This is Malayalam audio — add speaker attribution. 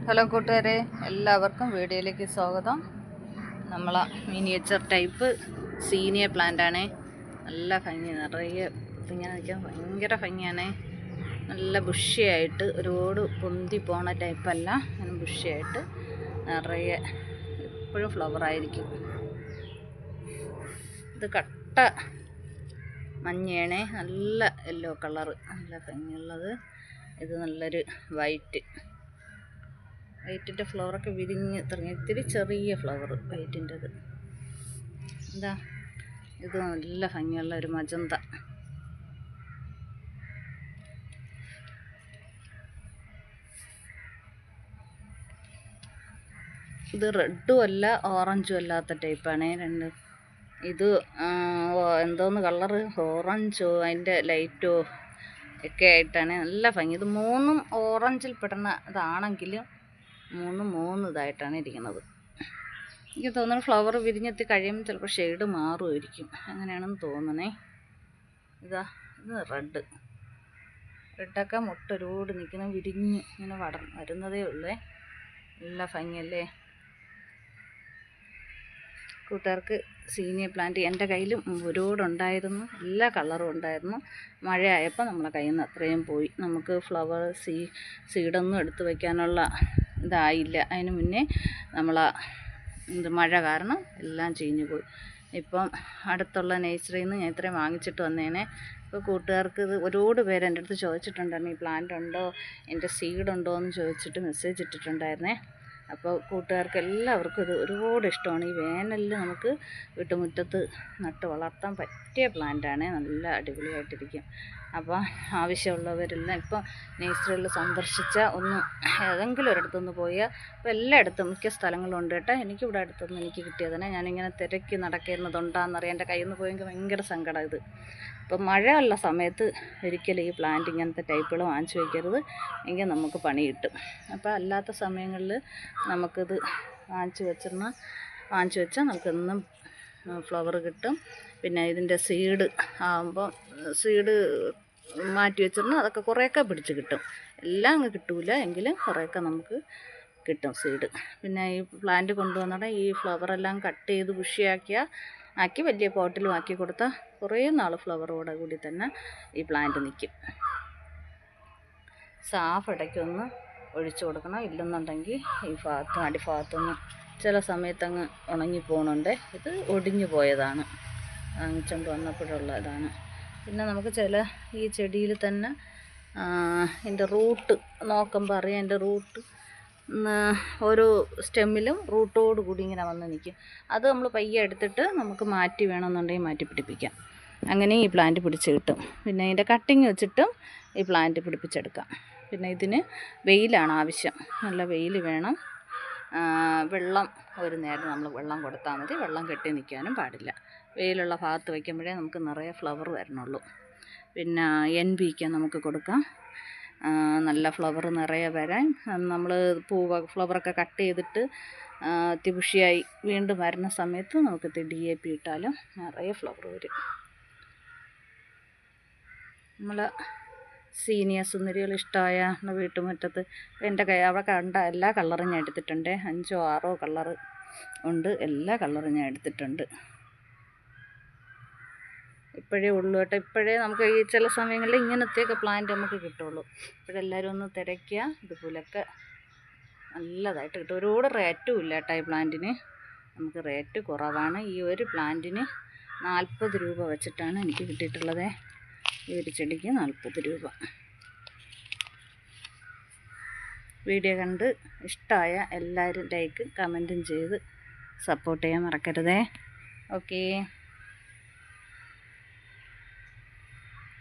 Speaker 1: ഹലോ കൂട്ടുകാരെ, എല്ലാവർക്കും വീഡിയോയിലേക്ക് സ്വാഗതം. നമ്മളെ മിനിയേച്ചർ ടൈപ്പ് സീനിയ പ്ലാന്റാണ്. നല്ല ഭംഗി, നിറയെ ഇങ്ങനെ നിൽക്കാൻ ഭയങ്കര ഭംഗിയാണ്. നല്ല ബുഷിയായിട്ട്, ഒരുപാട് പൊന്തി പോണ ടൈപ്പല്ല, അങ്ങനെ ബുഷിയായിട്ട് നിറയെ എപ്പോഴും ഫ്ലവറായിരിക്കും. ഇത് കട്ട മഞ്ഞയാണ്, നല്ല യെല്ലോ കളറ്, നല്ല ഭംഗിയുള്ളത്. ഇത് നല്ലൊരു വൈറ്റിൻ്റെ ഫ്ലവറൊക്കെ വിരിഞ്ഞ് തുടങ്ങി, ഇത്തിരി ചെറിയ ഫ്ലവർ വൈറ്റിൻ്റെത്. എന്താ ഇത് നല്ല ഭംഗിയുള്ള ഒരു മജന്ത. ഇത് റെഡും അല്ല ഓറഞ്ചും അല്ലാത്ത ടൈപ്പാണ് രണ്ട്. ഇത് എന്തോന്ന് കളറ്, ഓറഞ്ചോ അതിൻ്റെ ലൈറ്റോ ഒക്കെ ആയിട്ടാണ് നല്ല ഭംഗി. ഇത് മൂന്നും ഓറഞ്ചിൽ പെടുന്ന ഇതാണെങ്കിലും മൂന്ന് ഇതായിട്ടാണ് ഇരിക്കുന്നത്. എനിക്ക് തോന്നുന്നു ഫ്ലവർ വിരിഞ്ഞെത്തി കഴിയുമ്പോൾ ചിലപ്പോൾ ഷെയ്ഡ് മാറുമായിരിക്കും, അങ്ങനെയാണെന്ന് തോന്നണേ. ഇത് റെഡൊക്കെ മുട്ടൊരുപാട് നിൽക്കുന്ന, വിരിഞ്ഞ് ഇങ്ങനെ വരുന്നതേ ഉള്ളേ. നല്ല ഭംഗിയല്ലേ കൂട്ടുകാർക്ക്. സീനിയ പ്ലാന്റ് എൻ്റെ കയ്യിലും ഒരുപാടുണ്ടായിരുന്നു, എല്ലാ കളറും ഉണ്ടായിരുന്നു. മഴയായപ്പോൾ നമ്മളെ കയ്യിൽ നിന്ന് അത്രയും പോയി. നമുക്ക് ഫ്ലവർ സീഡൊന്നും എടുത്ത് വയ്ക്കാനുള്ള ഇതായില്ല. അതിന് മുന്നേ മഴ കാരണം എല്ലാം ചീഞ്ഞു പോയി. ഇപ്പം അടുത്തുള്ള നേഴ്സറിയിൽ നിന്ന് ഞാൻ ഇത്രയും വാങ്ങിച്ചിട്ട് വന്നേനെ. ഇപ്പോൾ കൂട്ടുകാർക്ക് ഇത് ഒരുപാട് പേര് എൻ്റെ അടുത്ത് ചോദിച്ചിട്ടുണ്ടായിരുന്നു, ഈ പ്ലാന്റ് ഉണ്ടോ, എൻ്റെ സീഡുണ്ടോ എന്ന് ചോദിച്ചിട്ട് മെസ്സേജ് ഇട്ടിട്ടുണ്ടായിരുന്നേ. അപ്പോൾ കൂട്ടുകാർക്ക് എല്ലാവർക്കും ഇത് ഒരുപാട് ഇഷ്ടമാണ്. ഈ വേനലിൽ നമുക്ക് വീട്ടുമുറ്റത്ത് നട്ട് വളർത്താൻ പറ്റിയ പ്ലാന്റാണ്, നല്ല അടിപൊളിയായിട്ടിരിക്കും. അപ്പോൾ ആവശ്യമുള്ളവരെല്ലാം ഇപ്പോൾ നേഴ്സറിയിൽ സന്ദർശിച്ച ഏതെങ്കിലും ഒരിടത്തുനിന്ന് പോയാൽ ഇപ്പോൾ എല്ലായിടത്തും മിക്ക സ്ഥലങ്ങളും ഉണ്ട് കേട്ടോ. എനിക്കിവിടെ അടുത്തൊന്നും എനിക്ക് കിട്ടിയതന്നെ. ഞാനിങ്ങനെ തിരക്കി നടക്കുന്നതുണ്ടാകുന്നറിയാം. എൻ്റെ കയ്യിൽ നിന്ന് പോയെങ്കിൽ ഭയങ്കര സങ്കടം. ഇത് ഇപ്പം മഴയുള്ള സമയത്ത് ഒരിക്കലും ഈ പ്ലാന്റ് ഇങ്ങനത്തെ ടൈപ്പുകൾ വാങ്ങിച്ചു വയ്ക്കരുത്, എങ്കിൽ നമുക്ക് പണി കിട്ടും. അപ്പോൾ അല്ലാത്ത സമയങ്ങളിൽ നമുക്കിത് വാങ്ങിച്ചു വെച്ചാൽ നമുക്കെന്നും ഫ്ലവർ കിട്ടും. പിന്നെ ഇതിൻ്റെ സീഡ് ആകുമ്പോൾ സീഡ് മാറ്റി വെച്ചിരുന്നാൽ അതൊക്കെ കുറേയൊക്കെ പിടിച്ച് കിട്ടും. എല്ലാം അങ്ങ് കിട്ടൂല, എങ്കിലും കുറേയൊക്കെ നമുക്ക് കിട്ടും സീഡ്. പിന്നെ ഈ പ്ലാന്റ് കൊണ്ടുവന്നിട്ട് ഈ ഫ്ലവറെല്ലാം കട്ട് ചെയ്ത് ബുഷിയാക്കി വലിയ പോട്ടിലും ആക്കി കൊടുത്താൽ കുറേ നാൾ ഫ്ലവറോടെ കൂടി തന്നെ ഈ പ്ലാന്റ് നിൽക്കും. സാഫ് ഇടയ്ക്കൊന്ന് ഒഴിച്ചു കൊടുക്കണം, ഇല്ലെന്നുണ്ടെങ്കിൽ ഈ അടിഭാഗത്തൊന്ന് ചില സമയത്തങ്ങ് ഉണങ്ങി പോകുന്നുണ്ട്. ഇത് ഒടിഞ്ഞു പോയതാണ്, വാങ്ങിച്ചുകൊണ്ട് വന്നപ്പോഴുള്ള ഇതാണ്. പിന്നെ നമുക്ക് ഈ ചെടിയിൽ തന്നെ ഇതിൻ്റെ റൂട്ട് നോക്കുമ്പോൾ അറിയാം. എൻ്റെ റൂട്ട് ഓരോ സ്റ്റെമ്മിലും റൂട്ടോട് കൂടി ഇങ്ങനെ വന്ന് നിൽക്കും. അത് നമ്മൾ പയ്യെ എടുത്തിട്ട് നമുക്ക് മാറ്റി വേണമെന്നുണ്ടെങ്കിൽ മാറ്റി പിടിപ്പിക്കാം. അങ്ങനെ ഈ പ്ലാന്റ് പിടിച്ച് കിട്ടും. പിന്നെ ഇതിൻ്റെ കട്ടിങ് വെച്ചിട്ടും ഈ പ്ലാന്റ് പിടിപ്പിച്ചെടുക്കാം. പിന്നെ ഇതിന് വെയിലാണ് ആവശ്യം, നല്ല വെയിൽ വേണം. വെള്ളം ഒരു നേരം നമ്മൾ വെള്ളം കൊടുത്താൽ മതി, വെള്ളം കെട്ടി നിൽക്കാനും പാടില്ല. വെയിലുള്ള ഭാഗത്ത് വയ്ക്കുമ്പോഴേ നമുക്ക് നിറയെ ഫ്ലവർ വരണുള്ളൂ. പിന്നെ NPK നമുക്ക് കൊടുക്കാം, നല്ല ഫ്ലവർ നിറയെ വരാൻ. നമ്മൾ ഫ്ലവറൊക്കെ കട്ട് ചെയ്തിട്ട് തിബുഷിയായി വീണ്ടും വരുന്ന സമയത്ത് നമുക്ക് DAP ഇട്ടാലും നിറയെ ഫ്ലവർ വരും. നമ്മൾ സീനിയ സുന്ദരികൾ ഇഷ്ടമായ വീട്ടുമുറ്റത്ത് എൻ്റെ അവിടെ കണ്ട എല്ലാ കളറും ഞാൻ എടുത്തിട്ടുണ്ട്. 5 or 6 കളറ് ഉണ്ട്, എല്ലാ കളറും ഞാൻ എടുത്തിട്ടുണ്ട്. ഇപ്പോഴേ ഉള്ളൂ കേട്ടോ. ഇപ്പോഴേ നമുക്ക് ഈ ചില സമയങ്ങളിൽ ഇങ്ങനത്തെയൊക്കെ പ്ലാന്റ് നമുക്ക് കിട്ടുള്ളൂ. ഇപ്പോഴെല്ലാവരും ഒന്ന് തിരയ്ക്കുക, ഇതുപോലൊക്കെ നല്ലതായിട്ട് കിട്ടും. ഒരുപാട് റേറ്റും ഇല്ല കേട്ടോ ഈ പ്ലാന്റിന്, നമുക്ക് റേറ്റ് കുറവാണ്. ഈ ഒരു പ്ലാന്റിന് 40 രൂപ വെച്ചിട്ടാണ് എനിക്ക് കിട്ടിയിട്ടുള്ളത്. ഈ ഒരു ചെടിക്ക് 40 രൂപ. വീഡിയോ കണ്ട് ഇഷ്ടമായ എല്ലാവരും ലൈക്കും കമൻറ്റും ചെയ്ത് സപ്പോർട്ട് ചെയ്യാൻ മറക്കരുതേ. ഓക്കേ.